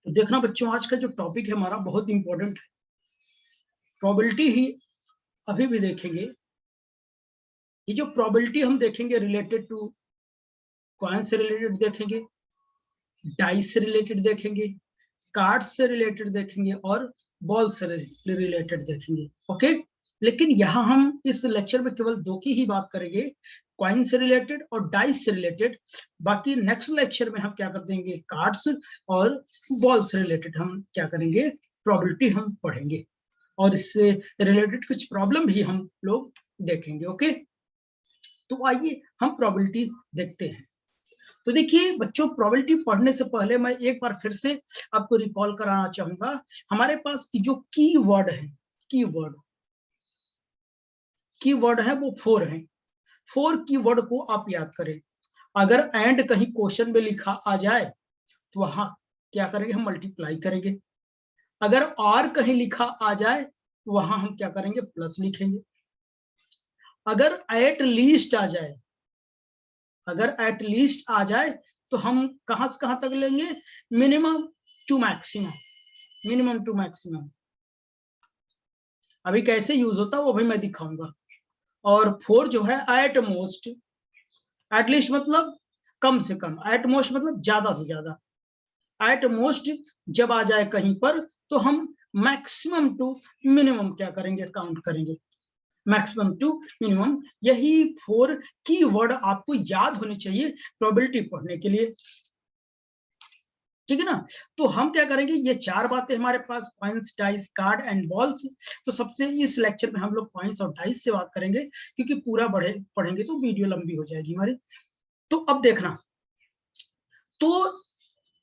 तो देखना बच्चों, आज का जो टॉपिक है हमारा बहुत इंपॉर्टेंट है। प्रोबेबिलिटी ही अभी भी देखेंगे। ये जो प्रोबेबिलिटी हम देखेंगे रिलेटेड टू कॉइन से रिलेटेड देखेंगे, डाइस से रिलेटेड देखेंगे, कार्ड से रिलेटेड देखेंगे और बॉल से रिलेटेड देखेंगे। ओके, लेकिन यहाँ हम इस लेक्चर में केवल दो की ही बात करेंगे, कॉइन से रिलेटेड और डाइस से रिलेटेड। बाकी नेक्स्ट लेक्चर में हम क्या कर देंगे, कार्ड्स और बॉल से रिलेटेड हम क्या करेंगे, प्रोबेबिलिटी हम पढ़ेंगे और इससे रिलेटेड कुछ प्रॉब्लम भी हम लोग देखेंगे। ओके, तो आइए हम प्रोबेबिलिटी देखते हैं। तो देखिए बच्चों, प्रोबेबिलिटी पढ़ने से पहले मैं एक बार फिर से आपको रिकॉल कराना चाहूंगा। हमारे पास की जो कीवर्ड है, कीवर्ड है वो 4 है। 4 कीवर्ड को आप याद करें। अगर एंड कहीं क्वेश्चन में लिखा आ जाए तो वहां क्या करेंगे, हम मल्टीप्लाई करेंगे। अगर और कहीं लिखा आ जाए तो वहां हम क्या करेंगे, प्लस लिखेंगे। अगर एट लीस्ट आ जाए, तो हम कहां से कहां तक लेंगे, मिनिमम टू मैक्सिमम। अभी कैसे यूज होता है वो भी मैं दिखाऊंगा। और 4 जो है एट मोस्ट, एटलीस्ट मतलब कम से कम, एट मोस्ट मतलब ज्यादा से ज्यादा। एट मोस्ट जब आ जाए कहीं पर तो हम मैक्सिमम टू मिनिमम क्या करेंगे, काउंट करेंगे। मैक्सिमम टू मिनिमम, यही 4 की वर्ड आपको याद होने चाहिए प्रोबेबिलिटी पढ़ने के लिए, ठीक है ना। तो हम क्या करेंगे, ये 4 बातें हमारे पास, coins, dice, card and balls. तो सबसे इस लेक्चर में हम लोग कॉइन्स और डाइस से बात करेंगे, क्योंकि पूरा पढ़ेंगे तो वीडियो लंबी हो जाएगी हमारी। तो अब देखना, तो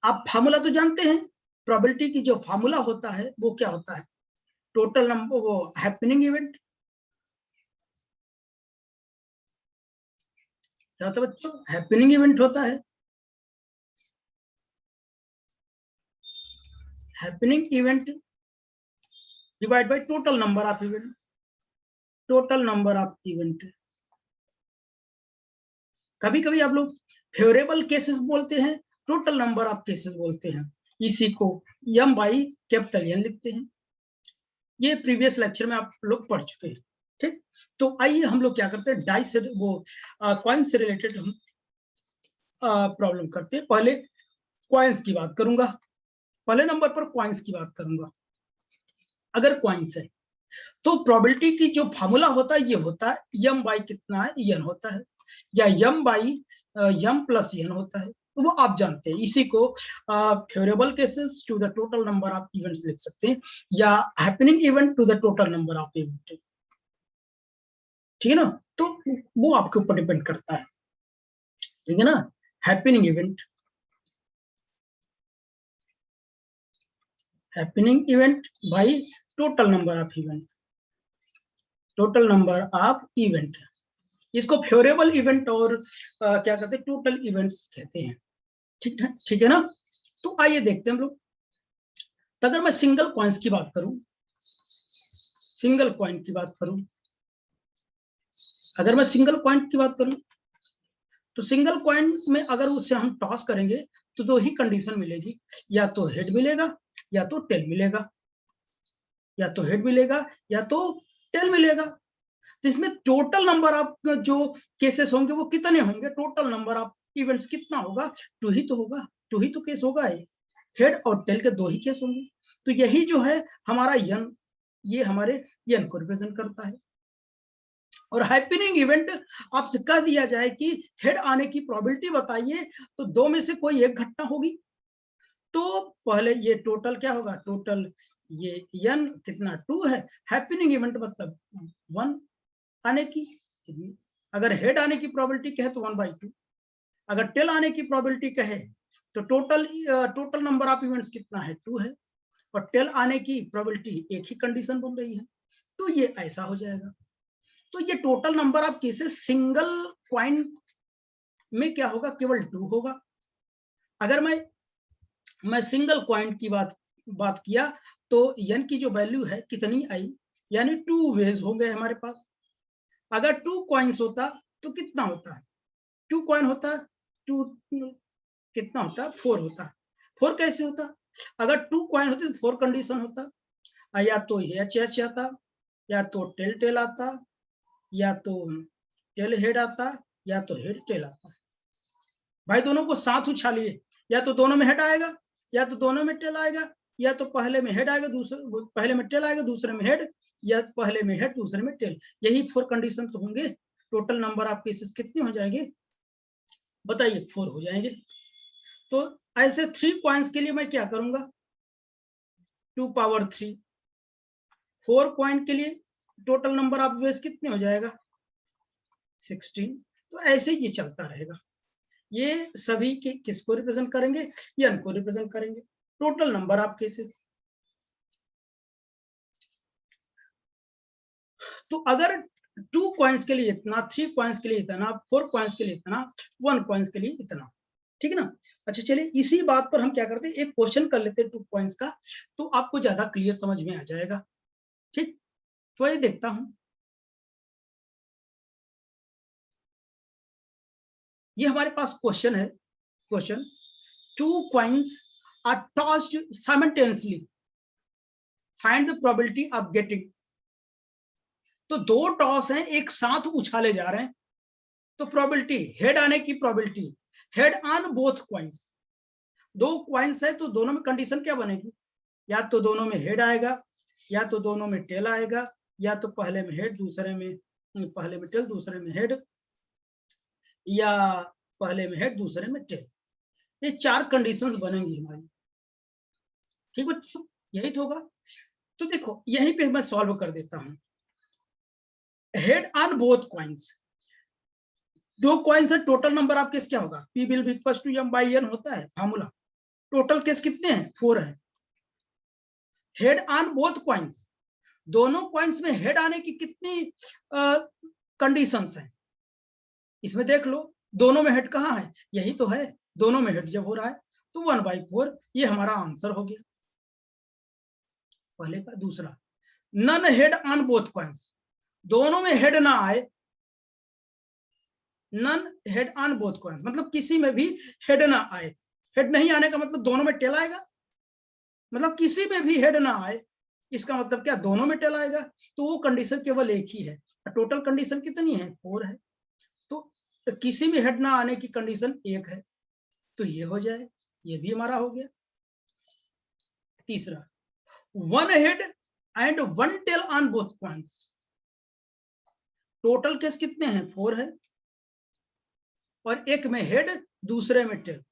आप फार्मूला तो जानते हैं, प्रोबेबिलिटी की जो फार्मूला होता है वो क्या होता है, टोटल नंबर, वो हैपनिंग इवेंट क्या होता है बच्चों, हैपनिंग इवेंट होता है। Happening event divide by total number of event, कभी कभी आप लोग फेवरेबल केसेस बोलते हैं, टोटल नंबर ऑफ केसेस बोलते हैं। इसी को एम बाई कैपिटल एन लिखते हैं। ये प्रीवियस लेक्चर में आप लोग पढ़ चुके हैं, ठीक। तो आइए हम लोग क्या करते हैं, डाइस से वो कॉइन से रिलेटेड हम प्रॉब्लम करते हैं। पहले कॉइन्स की बात करूंगा, पहले नंबर पर कॉइन्स की बात करूंगा। अगर कॉइन्स है तो प्रोबेबिलिटी की जो फार्मूला होता है, ये होता है एम बाई कितना है, एन होता है, या m by m plus n होता है। तो वो आप जानते हैं। इसी को favourable cases to the total number of events लिख सकते हैं, या happening event to the total number of event, ठीक है ना। तो वो आपके ऊपर डिपेंड करता है, ठीक है ना। Happening event by total number of event, इसको फेवरेबल इवेंट और क्या कहते हैं, टोटल इवेंट्स कहते हैं, ठीक है ना। तो आइए देखते हैं हम लोग। तो अगर मैं सिंगल कॉइन्स की बात करूं, अगर मैं सिंगल पॉइंट की बात करूं, तो सिंगल कॉइन में अगर उससे हम टॉस करेंगे तो दो ही कंडीशन मिलेगी, या तो हेड मिलेगा या तो टेल मिलेगा, या तो टेल मिलेगा। तो इसमें टोटल नंबर ऑफ जो केसेस होंगे वो कितने होंगे, टोटल नंबर ऑफ इवेंट्स कितना होगा, 2 ही तो होगा, 2 ही तो केस होगा। हेड और टेल के 2 ही केस होंगे। तो यही जो है हमारा यन, ये हमारे यन को रिप्रेजेंट करता है। और हैपनिंग इवेंट आपसे कह दिया जाए कि हेड आने की प्रोबेबिलिटी बताइए, तो 2 में से कोई एक घटना होगी। तो पहले ये टोटल क्या होगा, टोटल ये यन कितना 2 है, हैपनिंग इवेंट मतलब 1 आने की। अगर हेड आने की प्रोबेबिलिटी कहे तो 1/2, अगर टेल आने की प्रोबेबिलिटी कहे तो टोटल नंबर ऑफ इवेंट्स कितना है, 2 है, और टेल आने की प्रोबेबिलिटी एक ही कंडीशन बन रही है, तो ये ऐसा हो जाएगा। तो ये total number of cases single coin में क्या होगा, केवल 2 होगा। अगर मैं सिंगल कॉइन की बात किया तो एन की जो वैल्यू है कितनी आई, यानी 2 वेज हो गए हमारे पास। अगर 2 कॉइन्स होता तो कितना होता है, 2 कॉइन होता, 2 कितना होता, 4 होता। 4 कैसे होता, अगर 2 कॉइन होते तो 4 कंडीशन होता, या तो एच आता, या तो टेल टेल आता, या तो टेल हेड आता, या तो हेड टेल आता। भाई दोनों को साथ उछालिए, या तो दोनों में हेड आएगा, या तो दोनों में टेल आएगा, या तो पहले में हेड आएगा, दूसरे पहले में टेल आएगा, दूसरे में हेड, या पहले में हेड दूसरे में टेल। यही 4 कंडीशन तो होंगे। टोटल नंबर ऑफ केसेस कितने हो जाएंगे बताइए? 4 हो जाएंगे। तो ऐसे 3 कॉइन्स के लिए मैं क्या करूंगा? 2 पावर 3। 4 कॉइन के लिए टोटल नंबर ऑफ वेज कितने हो जाएगा? 16। तो ऐसे ही ये चलता रहेगा। ये सभी के किसको रिप्रेजेंट करेंगे? n को रिप्रेजेंट करेंगे, टोटल नंबर ऑफ केसेस। तो अगर 2 कॉइन्स के लिए इतना, 3 कॉइन्स के लिए इतना, 4 कॉइन्स के लिए इतना, 1 कॉइन्स के लिए इतना, ठीक है ना? अच्छा चलिए, इसी बात पर हम क्या करते हैं, एक क्वेश्चन कर लेते हैं 2 कॉइन्स का, तो आपको ज्यादा क्लियर समझ में आ जाएगा। ठीक, तो ये देखता हूं, ये हमारे पास क्वेश्चन है। Question, 2 coins are tossed simultaneously, find the probability of getting। तो 2 टॉस हैं, एक साथ उछाले जा रहे हैं, तो प्रोबेबिलिटी, हेड आने की probability, head on both coins. 2 coins है तो दोनों में कंडीशन क्या बनेगी? या तो दोनों में हेड आएगा, या तो दोनों में टेल आएगा, या तो पहले में हेड दूसरे में, पहले में टेल दूसरे में हेड, या पहले में हेड दूसरे में टेल। ये 4 कंडीशंस बनेंगी हमारी। ठीक बच्चों, यही तो होगा। तो देखो यहीं पे मैं सॉल्व कर देता हूं। Head on both coins, 2 coins है, टोटल नंबर ऑफ केस क्या होगा? P will be equal to m by n होता है फार्मूला। टोटल केस कितने हैं? 4 है। हेड ऑन बोथ कॉइन्स, दोनों कॉइन्स में हेड आने की कितनी कंडीशंस हैं? इसमें देख लो, दोनों में हेड कहाँ है? यही तो है, दोनों में हेड जब हो रहा है तो 1/4, ये हमारा आंसर हो गया पहले का। दूसरा, none head on both coins, दोनों में हेड ना आए, none head on both coins मतलब किसी में भी हेड ना आए। हेड नहीं आने का मतलब दोनों में टेल आएगा, मतलब किसी में भी हेड ना आए, इसका मतलब क्या? दोनों में टेल आएगा। तो वो कंडीशन केवल एक ही है। टोटल कंडीशन कितनी है? 4 है। तो किसी में हेड ना आने की कंडीशन एक है, तो ये हो जाए, ये भी हमारा हो गया। तीसरा, 1 head and 1 tail on both coins, total case कितने हैं? 4 है, और एक में हेड दूसरे में टेल।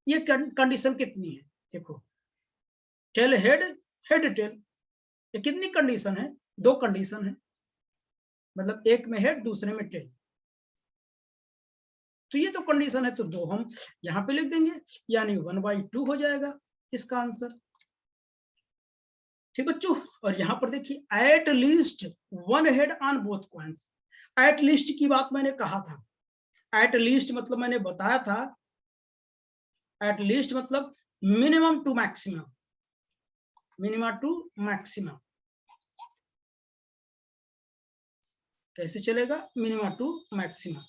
ये कंडीशन कितनी है? देखो, टेल हेड, हेड टेल, ये कितनी कंडीशन है? 2 कंडीशन है, मतलब एक में हेड दूसरे में टेल। तो ये तो कंडीशन है, तो 2 हम यहां पे लिख देंगे, यानी 1/2 हो जाएगा इसका आंसर। ठीक बच्चों, और यहां पर देखिए, at least 1 head on both coins. At least की बात मैंने कहा था, एट लीस्ट मतलब मैंने बताया था, एट लीस्ट मतलब minimum to maximum, minimum to maximum. कैसे चलेगा? Minimum to maximum.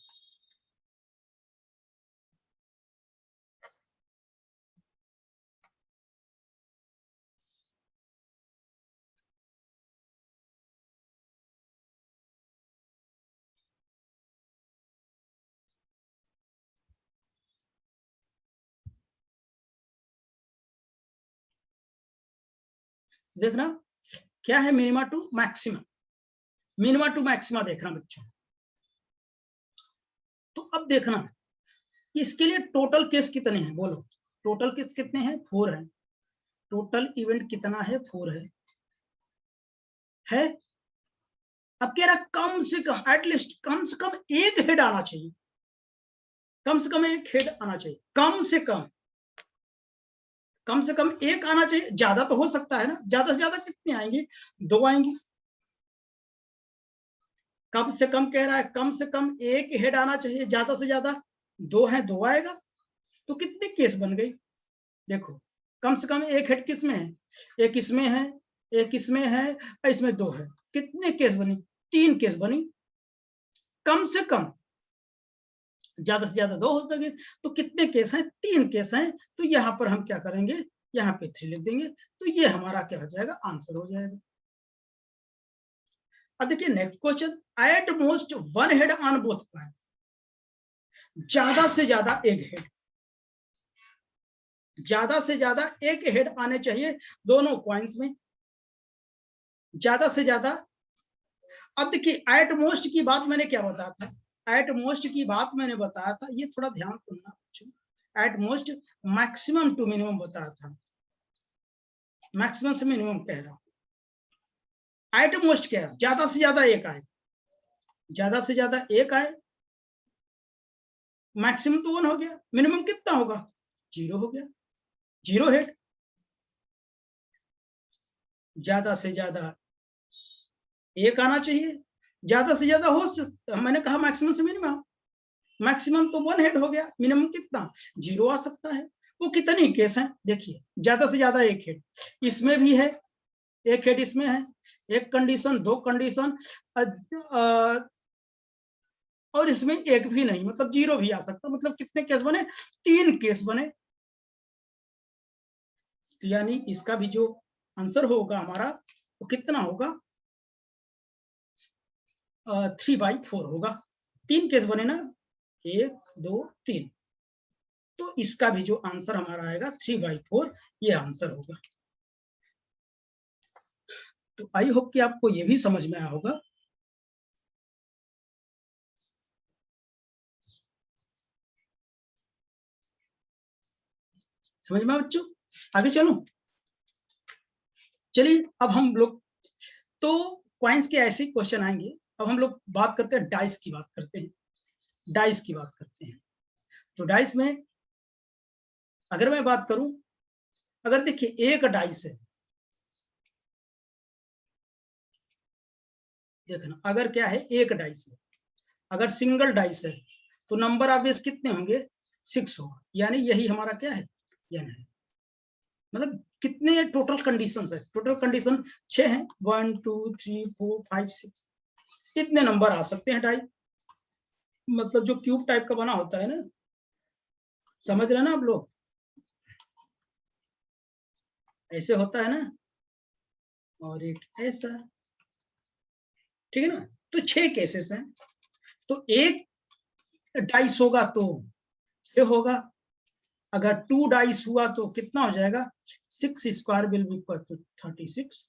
देखना क्या है minima to maxima, minima to maxima देखना बच्चों। तो अब देखना इसके लिए टोटल केस कितने हैं, बोलो टोटल केस कितने हैं? 4 है। टोटल इवेंट कितना है? 4 है। अब कह रहा कम से कम, एटलीस्ट कम से कम एक हेड आना चाहिए, कम से कम एक हेड आना चाहिए, कम से कम, कम से कम एक आना चाहिए। ज्यादा तो हो सकता है ना, ज्यादा से ज्यादा कितने आएंगे? 2 आएंगे। कम से कम कह रहा है, कम से कम एक हेड आना चाहिए, ज्यादा से ज्यादा 2 है, 2 आएगा। तो कितने केस बन गई? देखो, कम से कम एक हेड किस में है? एक इसमें है, एक इसमें है, इसमें 2 है। कितने केस बनी? 3 केस बनी। कम से कम ज्यादा से ज्यादा 2 हो सके। तो कितने केस हैं? 3 केस हैं। तो यहाँ पर हम क्या करेंगे, यहाँ पे 3 लिख देंगे। तो ये हमारा क्या हो जाएगा, आंसर हो जाएगा। अब देखिए next question, at most 1 head on both point, ज्यादा से ज्यादा एक हेड, ज्यादा से ज्यादा एक हेड आने चाहिए दोनों कॉइन्स में, ज्यादा से ज्यादा। अब देखिए एट मोस्ट की बात मैंने क्या बताया था, एट मोस्ट की बात मैंने बताया था, ये थोड़ा ध्यान सुनना, at most maximum to minimum बताया था, मैक्सिमम से मिनिमम कह रहा हूं, एट मोस्ट कह रहा ज्यादा से ज्यादा एक आए, ज्यादा से ज्यादा एक आए, मैक्सिमम तो 1 हो गया, मिनिमम कितना होगा, 0 हो गया, 0 हेड। ज्यादा से ज्यादा एक आना चाहिए, ज्यादा से ज्यादा हो, मैंने कहा मैक्सिमम से मिनिमम, मैक्सिमम तो 1 हेड हो गया, मिनिमम कितना, 0 आ सकता है। वो कितने केस हैं देखिए, ज्यादा से ज्यादा एक हेड, इसमें भी है एक हेड, इसमें है एक कंडीशन, 2 कंडीशन, और इसमें एक भी नहीं, मतलब 0 भी आ सकता, मतलब कितने केस बने, 3 केस बने। यानी इसका भी जो आंसर होगा हमारा वो कितना होगा, 3/4 होगा। 3 केस बने ना, 1 2 3, तो इसका भी जो आंसर हमारा आएगा 3/4, ये आंसर होगा। तो आई होप कि आपको ये भी समझ में आया होगा। समझ में बच्चों, आगे चलो। चलिए अब हम लोग तो क्वाइंस के ऐसे क्वेश्चन आएंगे। अब हम लोग बात करते हैं डाइस की, बात करते हैं डाइस की बात करते हैं। तो डाइस में अगर मैं बात करूं, अगर देखिए एक डाइस है, देखना अगर क्या है, एक डाइस है, अगर सिंगल डाइस है तो नंबर ऑफ वेज कितने होंगे, 6 होगा, यानी यही हमारा क्या है, n है। मतलब कितने टोटल कंडीशन है, टोटल कंडीशन 6 है, 1 2 3 4 5 6, इतने नंबर आ सकते हैं डाइस। मतलब जो क्यूब टाइप का बना होता है ना, समझ रहे ना आप लोग, ऐसे होता है ना, और एक ऐसा, ठीक है ना। तो 6 केसेस हैं, तो एक डाइस होगा तो 6 होगा, अगर 2 डाइस हुआ तो कितना हो जाएगा, 6 square will be equal to 36,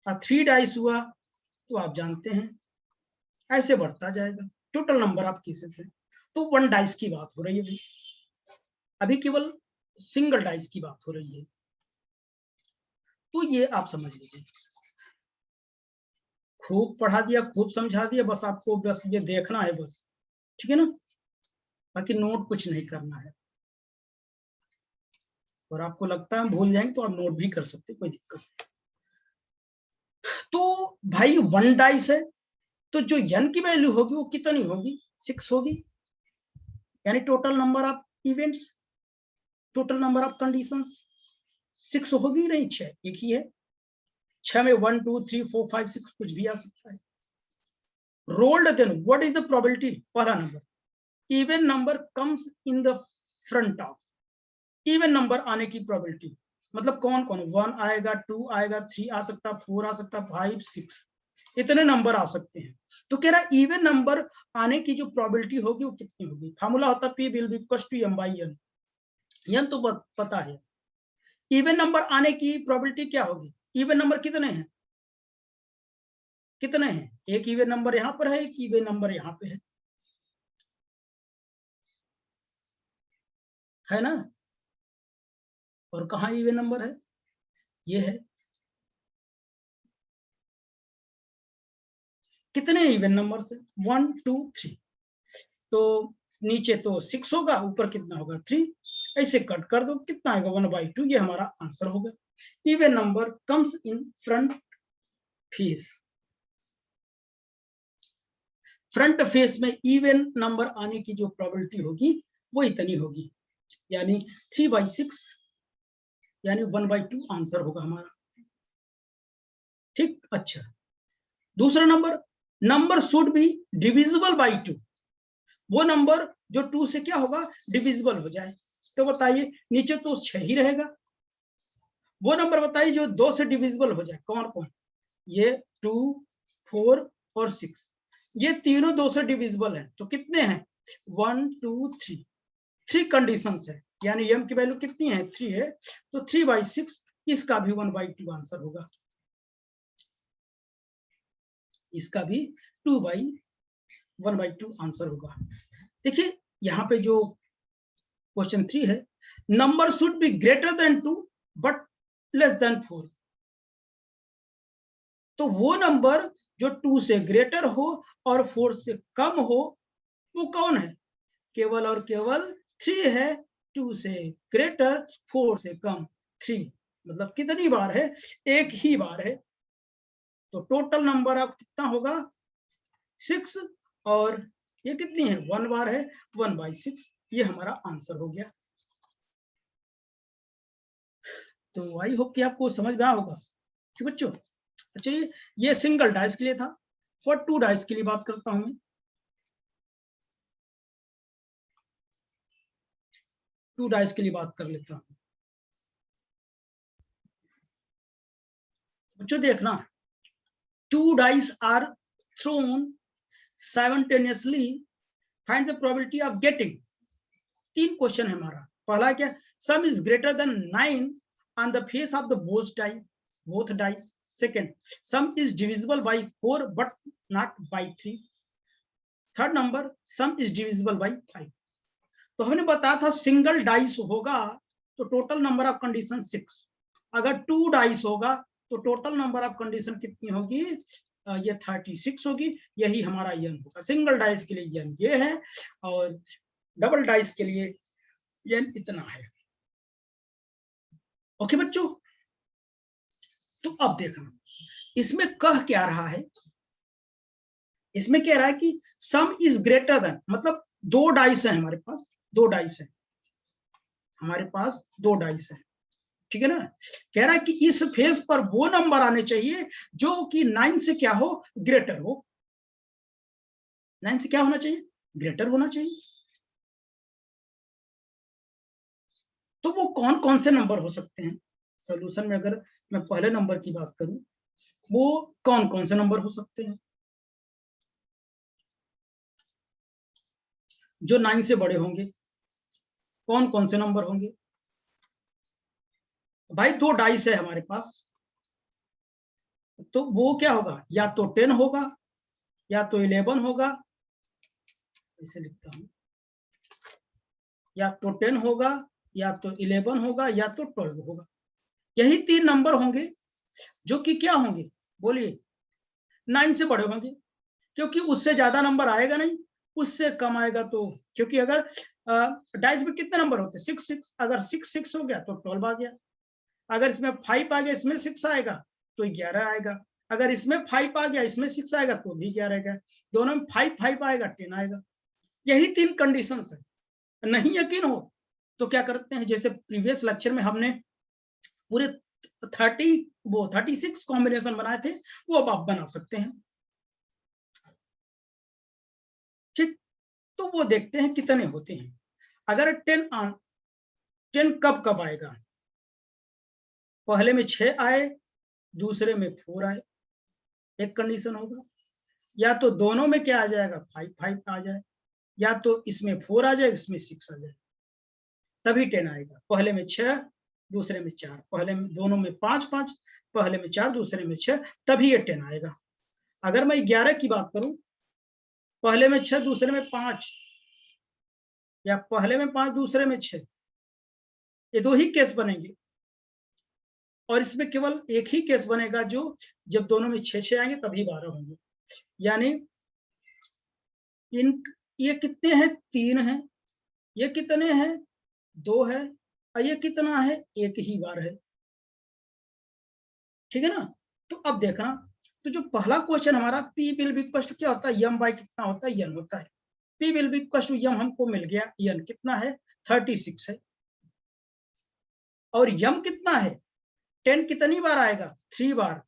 और 3 डाइस हुआ तो आप जानते हैं ऐसे बढ़ता जाएगा, टोटल नंबर ऑफ केसेस है। तो 1 डाइस की बात हो रही है भाई, अभी केवल सिंगल डाइस की बात हो रही है, तो ये आप समझ लीजिए। खूब पढ़ा दिया, खूब समझा दिया, बस आपको बस ये देखना है बस, ठीक है ना, बाकी नोट कुछ नहीं करना है। और आपको लगता है हम भूल जाएंगे तो आप नोट भी कर सकते, कोई दिक्कत नहीं। तो भाई 1 डाइस है, तो जो n की वैल्यू होगी वो कितनी होगी, 6 होगी, यानी total number of events, total number of conditions 6 होगी नहीं, 6 एक ही है, 6 में 1 2 3 4 5 6 कुछ भी आ सकता है। Rolled then what is the probability, पहला number, even number comes in the front of, even number आने की प्रोबेबिलिटी, मतलब कौन कौन, 1 आएगा, 2 आएगा, 3 आ सकता, 4 आ सकता, 5 6, इतने नंबर आ सकते हैं। तो कह रहा इवन नंबर आने की जो प्रोबेबिलिटी होगी वो कितनी होगी, फार्मूला होता है P will be equal to m/n, n तो पता है। इवन नंबर आने की प्रोबेबिलिटी क्या होगी, इवन नंबर कितने हैं, कितने हैं, एक इवन नंबर यहां पर है, एक इवन नंबर यहां पे है ना, और कहां इवन नंबर है, ये है। कितने इवन नंबर है, 1 2 3, तो नीचे तो 6 होगा, ऊपर कितना होगा 3, ऐसे कट कर दो, कितना आएगा 1/2, ये हमारा आंसर होगा। Even number comes in front face, front face में इवन नंबर आने की जो प्रोबेबिलिटी होगी वो इतनी होगी, यानी 3/6, यानी 1/2 आंसर होगा हमारा, ठीक। अच्छा, दूसरा number, number should be divisible by 2, वो नंबर जो 2 से क्या होगा, डिविजिबल हो जाए। तो बताइए, नीचे तो 6 ही रहेगा। वो नंबर बताइए जो 2 से डिविजिबल हो जाए, कौन कौन? ये 2, 4 और 6, ये तीनों 2 से डिविजिबल है। तो कितने हैं? 1, 2, 3, 3 कंडीशंस है, यानी m की वैल्यू कितनी है? 3 है। तो 3/6, इसका भी 1/2 आंसर होगा, इसका भी 1/2 आंसर होगा। देखिए यहाँ पे जो क्वेश्चन 3 है, number should be greater than 2 but less than 4। तो वो नंबर जो 2 से ग्रेटर हो और 4 से कम हो, वो कौन है? केवल और केवल 3 है। 2 से ग्रेटर, 4 से कम। 3 मतलब कितनी बार है? एक ही बार है। तो टोटल नंबर अब कितना होगा? 6, और ये कितनी है? 1 बार है, 1/6। ये हमारा आंसर हो गया। तो आई होप कि आपको समझ में आया होगा। ठीक बच्चों, चलिए ये सिंगल डाइस के लिए था। फॉर 2 डाइस के लिए बात करता हूं मैं। 2 डाइस के लिए बात कर लेता हूं। बच्चों देखना, 2 dice are thrown simultaneously, find the probability of getting। 3 question है हमारा। पहला क्या? सम is greater than 9 on the face of the both dice। Second, some is divisible by 4 but not by 3। Third number, some is divisible by 5। तो हमने बताया था single dice होगा तो टोटल नंबर ऑफ कंडीशन 6। अगर 2 डाइस होगा तो total number of condition कितनी होगी? ये 36 होगी। यही हमारा n होगा। सिंगल डाइस के लिए n ये है, और डबल डाइस के लिए n इतना है। ओके बच्चों, तो अब देखना इसमें कह क्या रहा है। इसमें कह रहा है कि सम इज ग्रेटर देन, मतलब 2 डाइस है हमारे पास, 2 डाइस है हमारे पास, 2 डाइस है। ठीक है ना? कह रहा है कि इस फेज पर वो नंबर आने चाहिए जो कि 9 से क्या हो? ग्रेटर हो। 9 से क्या होना चाहिए? ग्रेटर होना चाहिए। तो वो कौन कौन से नंबर हो सकते हैं? सोल्यूशन में अगर मैं पहले नंबर की बात करूं, वो कौन कौन से नंबर हो सकते हैं जो 9 से बड़े होंगे? कौन कौन से नंबर होंगे? भाई 2 डाइस है हमारे पास, तो वो क्या होगा? या तो 10 होगा, या तो 11 होगा। ऐसे लिखता हूं, या तो 10 होगा, या तो 11 होगा, या तो 12 होगा। यही 3 नंबर होंगे जो कि क्या होंगे? बोलिए। 9 से बड़े होंगे, क्योंकि उससे ज्यादा नंबर आएगा नहीं, उससे कम आएगा तो, क्योंकि अगर डाइस में कितने नंबर होते हैं? 6 अगर 6 हो गया तो 12 आ गया। अगर इसमें 5 आ गया, इसमें 6 आएगा तो 11 आएगा। अगर इसमें 5 आ गया, इसमें 6 आएगा तो भी 11 आएगा। दोनों में 5 आएगा, 10 आएगा। यही 3 कंडीशन है। नहीं यकीन हो तो क्या करते हैं, जैसे प्रीवियस लेक्चर में हमने पूरे 36 कॉम्बिनेशन बनाए थे, वो अब आप बना सकते हैं। ठीक, तो वो देखते हैं कितने होते हैं। अगर 10 कब कब आएगा? पहले में 6 आए, दूसरे में 4 आए, एक कंडीशन होगा। या तो दोनों में क्या आ जाएगा? 5 आ जाए, या तो इसमें 4 आ जाए, इसमें 6 आ जाए, तभी 10 आएगा। पहले में 6, दूसरे में 4, पहले में दोनों में 5, पहले में 4, दूसरे में 6, तभी ये 10 आएगा। अगर मैं 11 की बात करूं, पहले में 6, दूसरे में 5, या पहले में 5, दूसरे में 6, ये 2 ही केस बनेंगे। और इसमें केवल एक ही केस बनेगा जो जब दोनों में 6 आएंगे तभी 12 होंगे। यानी इन ये कितने हैं? 3 हैं। ये कितने हैं? 2 है। और ये कितना है? एक ही बार है। ठीक है ना? तो अब देखना, तो जो पहला क्वेश्चन हमारा P will be equal to क्या होता है? m बाय कितना होता है? n होता है। P will be equal to m हमको मिल गया। n कितना है? 36 है। और m कितना है? 10 कितनी बार आएगा? 3 बार।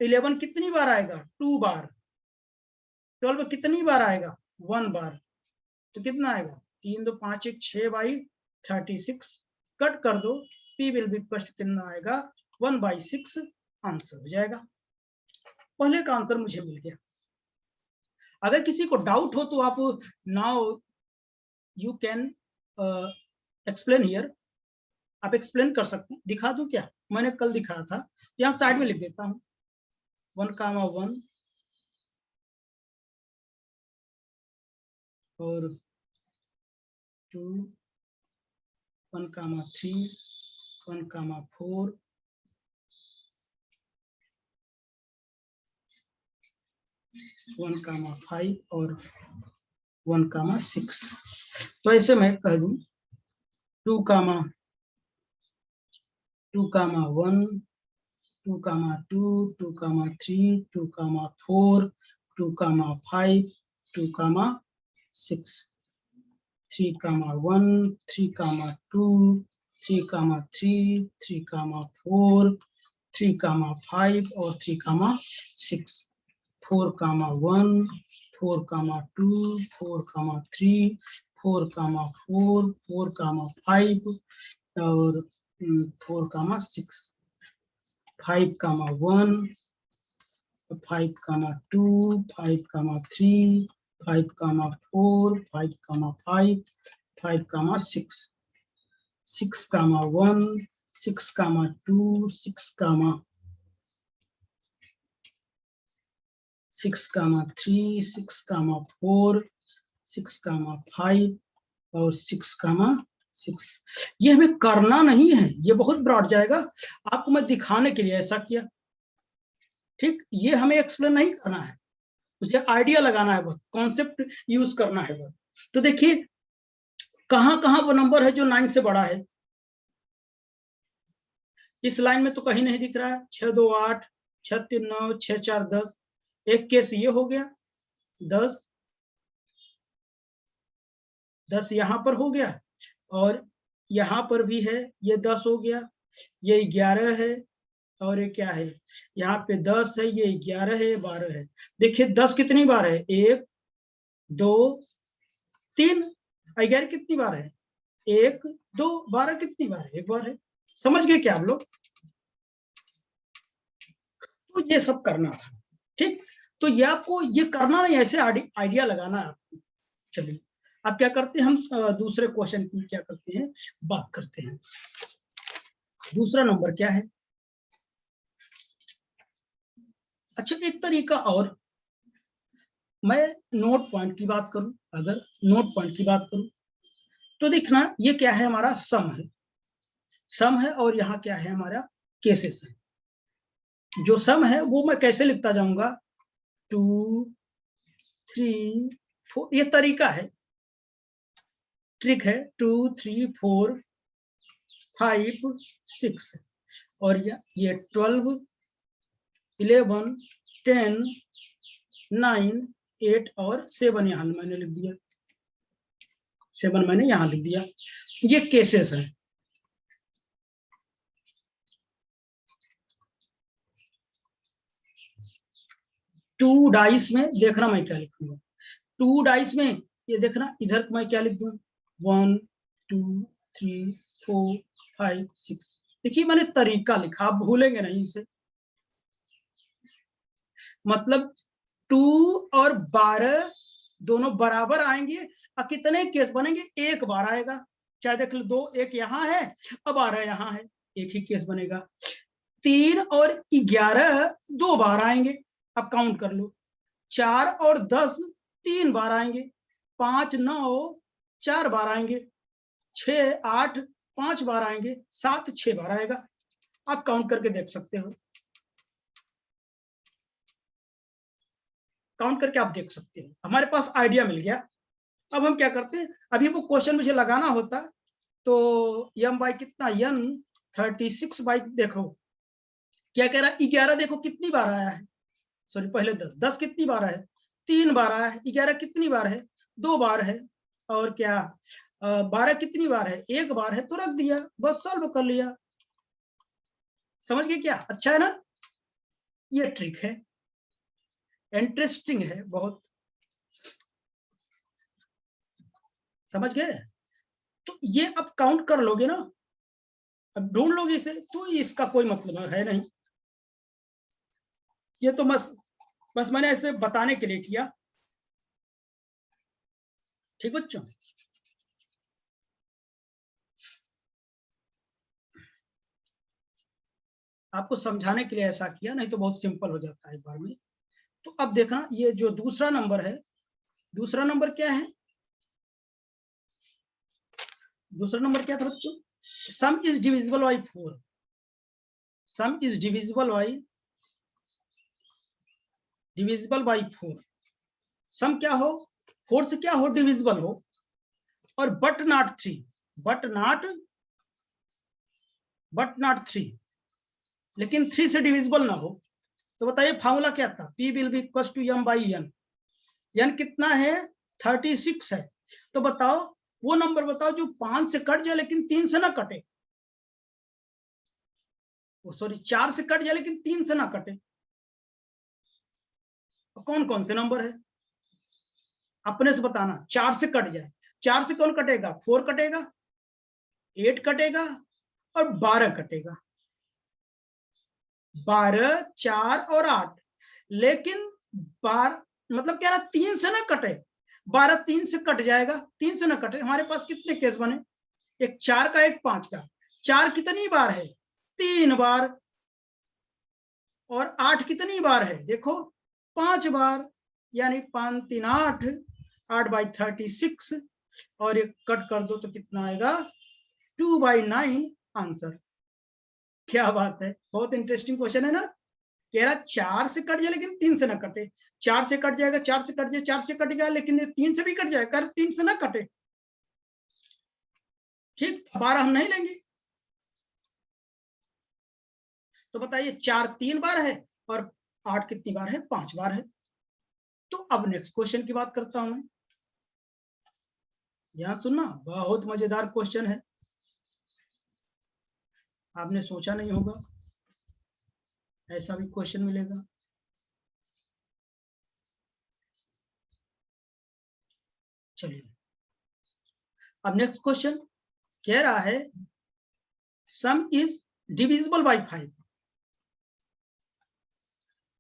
11 कितनी बार आएगा? 2 बार। 12 कितनी बार आएगा? 1 बार। तो कितना आएगा? 3 2 5 1 6/36। कट कर दो, P will be equal to कितना आएगा? 1/6 आंसर हो जाएगा। पहले का आंसर मुझे मिल गया। अगर किसी को डाउट हो तो आप now you can explain here, आप एक्सप्लेन कर सकते हैं। दिखा दूं क्या? मैंने कल दिखाया था, यहाँ साइड में लिख देता हूँ 1,1 और 2 1,3 1,4 1,5 और 1,6। तो ऐसे मैं कह दूं 2,1 2,2 2,3 2,4 2,5 2,6 3,1 3,2 3,3 3,4 3,5 और 3,6 4,1 4,2 4,3 4,4 4,5 और 4,6 5,1 5,2 5,3 5,4 5,5 5,6 6,1 6,2 6,3 6,4 6,5 और 6,6। ये हमें करना नहीं है, ये बहुत ब्रॉड जाएगा, आपको मैं दिखाने के लिए ऐसा किया। ठीक, ये हमें एक्सप्लेन नहीं करना है, उसे आइडिया लगाना है, बहुत कॉन्सेप्ट यूज करना है बहुत। तो देखिए कहां कहां वो नंबर है जो 9 से बड़ा है। इस लाइन में तो कहीं नहीं दिख रहा है। 6 2 8 6 3 9 6 4 10। एक केस ये हो गया 10 10 यहां पर हो गया, और यहां पर भी है ये 10 हो गया, ये 11 है, और ये क्या है? यहाँ पे 10 है, ये 11 है, ये 12 है। देखिए 10 कितनी बार है? 1 2 3। 11 कितनी बार है? 1 2। 12 कितनी बार है? एक बार है। समझ गए क्या आप लोग? तो ये सब करना था। ठीक, तो ये आपको ये करना नहीं, ऐसे आइडिया लगाना है आपको। चलिए अब क्या करते हैं, हम दूसरे क्वेश्चन की क्या करते हैं, बात करते हैं। दूसरा नंबर क्या है? अच्छा, एक तरीका और, मैं नोट पॉइंट की बात करूं, अगर नोट पॉइंट की बात करूं तो देखना ये क्या है, हमारा सम है, सम है, और यहाँ क्या है, हमारा केसेस है। जो सम है वो मैं कैसे लिखता जाऊंगा? 2 3 4, ये तरीका है, ट्रिक है। 2 3 4 5 6, और ये 12 11 10 9 8 और 7 यहां मैंने लिख दिया, 7 मैंने यहां लिख दिया। ये केसेस है। टू डाइस में देखना मैं क्या लिखूंगा, 2 डाइस में ये देखना इधर मैं क्या लिख दूं, 1 2 3 4 5 6। देखिए मैंने तरीका लिखा, आप भूलेंगे नहीं इसे। मतलब 2 और 12 दोनों बराबर आएंगे, और कितने केस बनेंगे? एक बार आएगा। चाहे देख लो 2 1 यहाँ है, अब 12 यहाँ है, एक ही केस बनेगा। 3 और 11 2 बार आएंगे, अब काउंट कर लो। 4 और 10 3 बार आएंगे। 5 9 4 बार आएंगे। 6 8 5 बार आएंगे। 7 6 बार आएगा। आप काउंट करके देख सकते हो, काउंट करके आप देख सकते हो। हमारे पास आइडिया मिल गया। अब हम क्या करते हैं, अभी वो क्वेश्चन मुझे लगाना होता तो m बाई कितना, n 36 बाई, देखो क्या कह रहा है, 11 देखो कितनी बार आया है, सॉरी पहले 10 10 कितनी बार है? 3 बार आया है। 11 कितनी बार है? 2 बार है। और क्या 12 कितनी बार है? 1 बार है। तो रख दिया, बस सॉल्व कर लिया। समझ गए क्या? अच्छा है ना? ये ट्रिक है, इंटरेस्टिंग है बहुत। समझ गए? तो ये अब काउंट कर लोगे ना, अब ढूंढ लोगे इसे, तो इसका कोई मतलब है नहीं। ये तो बस मैंने ऐसे बताने के लिए किया। ठीक बच्चों, आपको समझाने के लिए ऐसा किया, नहीं तो बहुत सिंपल हो जाता है एक बार में। तो अब देखना, ये जो दूसरा नंबर है, दूसरा नंबर क्या है? दूसरा नंबर क्या था बच्चों? सम is divisible by 4। Some is divisible by 4। सम क्या हो? 4 से क्या हो? डिविजिबल हो। और बट नॉट 3, बट नॉट 3, लेकिन 3 से डिविजिबल ना हो। तो बताइए फॉर्मूला क्या था? P will be equal to m by n। n कितना है? 36 है। तो बताओ वो नंबर बताओ जो 5 से कट जाए लेकिन 3 से ना कटे। सॉरी, 4 से कट जाए लेकिन 3 से ना कटे। तो कौन कौन से नंबर है अपने से बताना? 4 से कट जाए, 4 से कौन कटेगा? 4 कटेगा, 8 कटेगा और 12 कटेगा। 12, 4 और 8। लेकिन 12 मतलब क्या रहा? 3 से ना कटे। 12 3 से कट जाएगा, 3 से ना कटे। हमारे पास कितने केस बने? एक 4 का, एक 5 का। 4 कितनी बार है? 3 बार। और 8 कितनी बार है? देखो 5 बार। यानी 5 3 8, 8/36। और एक कट कर दो तो कितना आएगा? 2/9 आंसर। क्या बात है, बहुत इंटरेस्टिंग क्वेश्चन है ना। कह रहा 4 से कट जाए लेकिन 3 से ना कटे। 4 से कट जाएगा, 4 से कट जाए, 4 से कट गया, लेकिन 3 से भी कट जाएगा, 3 से ना कटे। ठीक, 12 हम नहीं लेंगे। तो बताइए 4 3 बार है और 8 कितनी बार है? 5 बार है। तो अब नेक्स्ट क्वेश्चन की बात करता हूं मैं। यहां सुनना, बहुत मजेदार क्वेश्चन है, आपने सोचा नहीं होगा ऐसा भी क्वेश्चन मिलेगा। चलिए, अब नेक्स्ट क्वेश्चन कह रहा है सम is divisible by 5।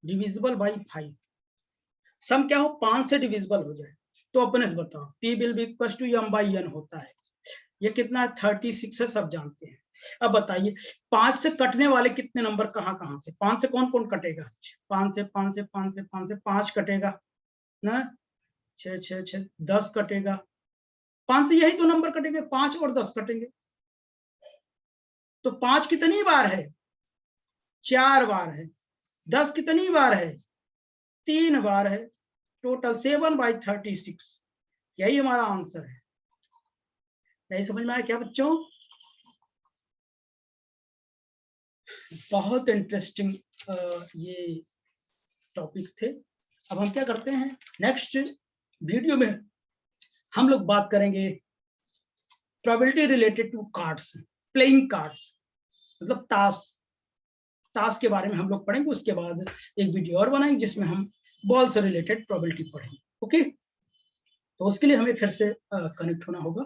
Divisible by 5। सम क्या हो? 5 से डिविजिबल हो जाए। तो अपने से बताओ, P will be equal to m by n होता है। ये कितना है? 36 है, सब जानते हैं। अब बताइए 5 से कटने वाले कितने नंबर कहां कहां से? 5 से कौन कौन कटेगा? 5 से 5 से 5 से 5 से 5 कटेगा ना, 6 6 6 10 कटेगा। 5 से यही तो नंबर कटेंगे, 5 और 10 कटेंगे। तो 5 कितनी बार है? 4 बार है। 10 कितनी बार है? 3 बार है। टोटल 7/36। यही हमारा आंसर है। यही समझ में आया क्या बच्चों? बहुत इंटरेस्टिंग ये टॉपिक्स थे। अब हम क्या करते हैं, नेक्स्ट वीडियो में हम लोग बात करेंगे probability related to cards, playing cards, मतलब ताश के बारे में हम लोग पढ़ेंगे। उसके बाद एक वीडियो और बनाएंगे जिसमें हम बॉल से रिलेटेड प्रोबेबिलिटी पढ़ेंगे। ओके, तो उसके लिए हमें फिर से कनेक्ट होना होगा।